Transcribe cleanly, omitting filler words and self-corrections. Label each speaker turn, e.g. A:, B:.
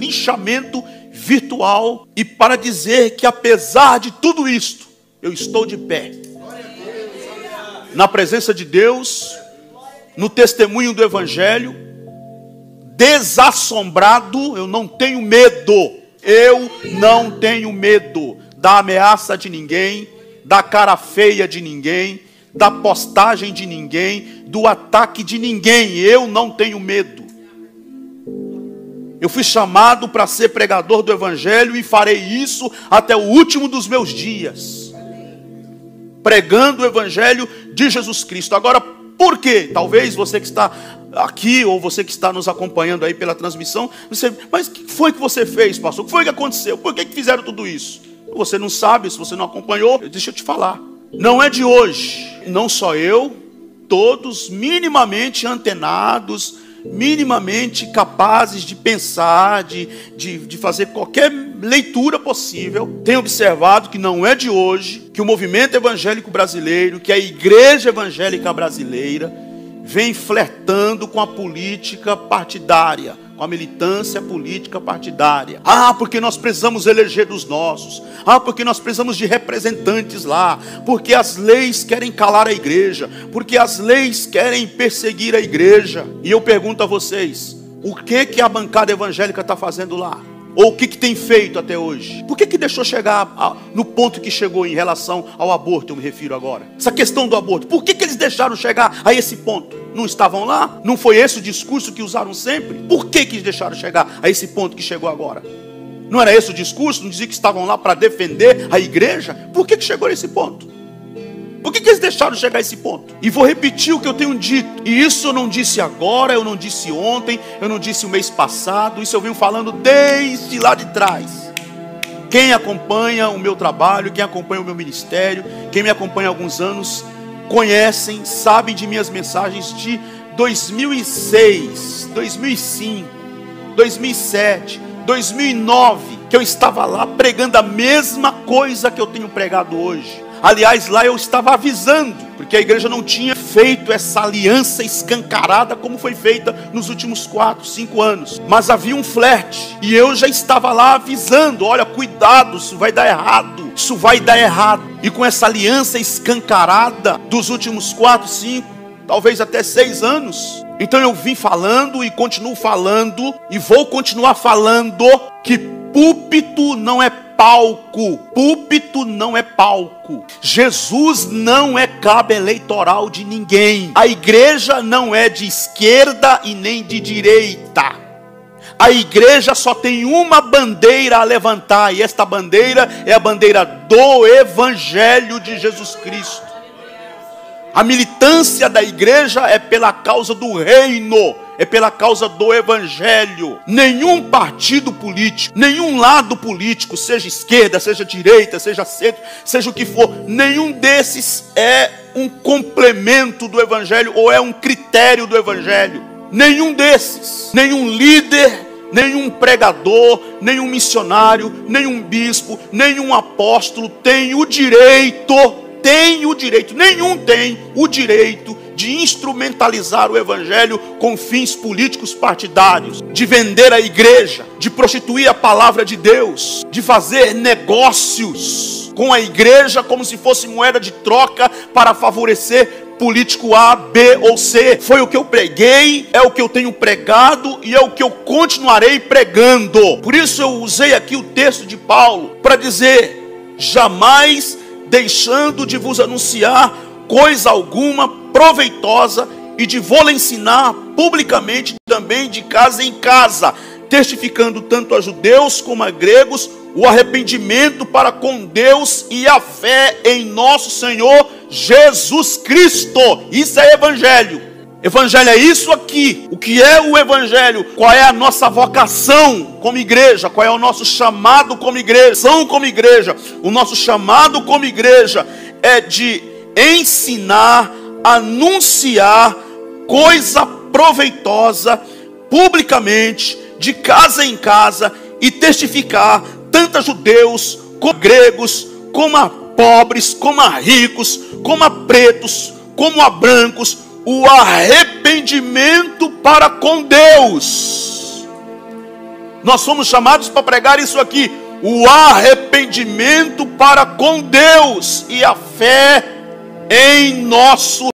A: linchamento virtual e para dizer que apesar de tudo isto, eu estou de pé. Na presença de Deus, no testemunho do Evangelho, desassombrado, eu não tenho medo. Eu não tenho medo da ameaça de ninguém, da cara feia de ninguém, da postagem de ninguém, do ataque de ninguém. Eu não tenho medo. Eu fui chamado para ser pregador do Evangelho e farei isso até o último dos meus dias, pregando o Evangelho de Jesus Cristo. Agora, por quê? Talvez você que está aqui, ou você que está nos acompanhando aí pela transmissão, mas o que foi que você fez, pastor? O que foi que aconteceu? Por que fizeram tudo isso? Você não sabe, se você não acompanhou, deixa eu te falar. Não é de hoje, não só eu, todos minimamente antenados, minimamente capazes de pensar, de fazer qualquer leitura possível, tem observado que não é de hoje que o movimento evangélico brasileiro, que a igreja evangélica brasileira vem flertando com a política partidária, com a militância política partidária. Porque nós precisamos eleger dos nossos. Porque nós precisamos de representantes lá. Porque as leis querem calar a igreja. Porque as leis querem perseguir a igreja. E eu pergunto a vocês, o que a bancada evangélica está fazendo lá? Ou o que tem feito até hoje? Por que deixou chegar no ponto que chegou em relação ao aborto, eu me refiro agora? Essa questão do aborto, por que eles deixaram chegar a esse ponto? Não estavam lá? Não foi esse o discurso que usaram sempre? Por que eles deixaram chegar a esse ponto que chegou agora? Não era esse o discurso? Não dizia que estavam lá para defender a igreja? Por que chegou a esse ponto? Por que eles deixaram chegar a esse ponto? E vou repetir o que eu tenho dito. E isso eu não disse agora, eu não disse ontem, eu não disse o mês passado. Isso eu venho falando desde lá de trás. Quem acompanha o meu trabalho, quem acompanha o meu ministério, quem me acompanha há alguns anos, conhecem, sabem de minhas mensagens de 2006, 2005, 2007, 2009, que eu estava lá pregando a mesma coisa que eu tenho pregado hoje. Aliás, lá eu estava avisando, porque a igreja não tinha feito essa aliança escancarada como foi feita nos últimos 4, 5 anos. Mas havia um flerte, e eu já estava lá avisando, olha, cuidado, isso vai dar errado, isso vai dar errado. E com essa aliança escancarada dos últimos 4, 5, talvez até 6 anos, então eu vim falando e continuo falando, e vou continuar falando, que púlpito não é palco. Púlpito não é palco. Jesus não é cabo eleitoral de ninguém. A igreja não é de esquerda e nem de direita. A igreja só tem uma bandeira a levantar, e esta bandeira é a bandeira do Evangelho de Jesus Cristo. A militância da igreja é pela causa do reino, é pela causa do Evangelho. Nenhum partido político, nenhum lado político, seja esquerda, seja direita, seja centro, seja o que for, nenhum desses é um complemento do Evangelho ou é um critério do Evangelho. Nenhum desses, nenhum líder, nenhum pregador, nenhum missionário, nenhum bispo, nenhum apóstolo tem o direito, nenhum tem o direito de instrumentalizar o Evangelho com fins políticos partidários, de vender a igreja, de prostituir a palavra de Deus, de fazer negócios com a igreja como se fosse moeda de troca para favorecer político A, B ou C. Foi o que eu preguei, é o que eu tenho pregado e é o que eu continuarei pregando. Por isso eu usei aqui o texto de Paulo para dizer: jamais deixando de vos anunciar coisa alguma proveitosa, e de vou-la ensinar publicamente também de casa em casa, testificando tanto a judeus como a gregos o arrependimento para com Deus e a fé em nosso Senhor Jesus Cristo. Isso é Evangelho. Evangelho é isso aqui. O que é o Evangelho? Qual é a nossa vocação como igreja? Qual é o nosso chamado como igreja? Como igreja. O nosso chamado como igreja é de ensinar, anunciar coisa proveitosa publicamente, de casa em casa, e testificar tanto a judeus como a gregos, como a pobres, como a ricos, como a pretos, como a brancos, o arrependimento para com Deus. Nós somos chamados para pregar isso aqui: o arrependimento para com Deus e a fé em nosso